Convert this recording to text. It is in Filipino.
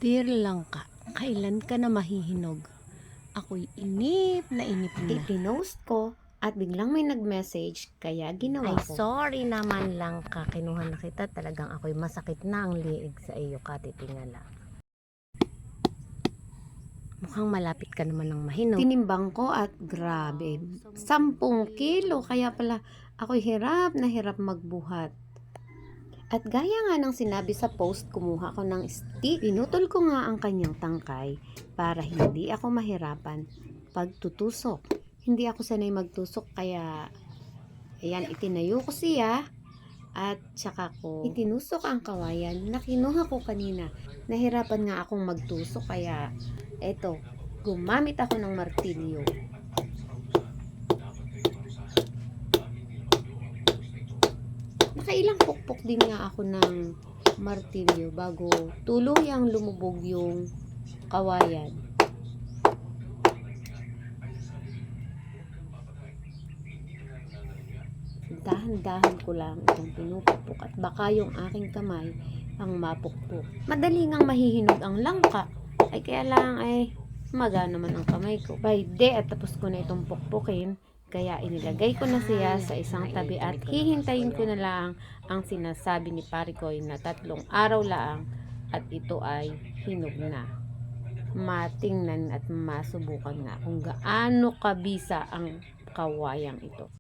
Dear Langka, kailan ka na mahihinog? Ako'y inip na. Ipinost ko at biglang may nag-message kaya ginawa Ay, ko. sorry naman Langka, kinuha na kita. Talagang ako'y masakit na ang liig sa iyo, katitingala. Mukhang malapit ka naman ng mahinog. Tinimbang ko at grabe, 10 kilo. Kaya pala ako'y hirap na hirap magbuhat. At gaya nga ng sinabi sa post, kumuha ko ng stick. Pinutol ko nga ang kanyang tangkay para hindi ako mahirapan pagtutusok. Hindi ako sanay magtusok kaya ayan, itinayo ko siya at saka ko itinusok ang kawayan na kinuha ko kanina. Nahirapan nga akong magtusok kaya eto, gumamit ako ng martilyo. Nakailang pukpok din nga ako ng martilyo bago tuluyang lumubog yung kawayan. Dahan-dahan ko lang itong pinupukpok at baka yung aking kamay ang mapukpok. Madali ngang mahihinog ang langka. Ay kaya lang ay maga naman ang kamay ko. By day at tapos ko na itong pukpukin. Kaya inilagay ko na siya sa isang tabi at hihintayin ko na lang ang sinasabi ni Parikoy na 3 araw lang at ito ay hinog na. Matingnan at masubukan nga kung gaano kabisa ang kawayang ito.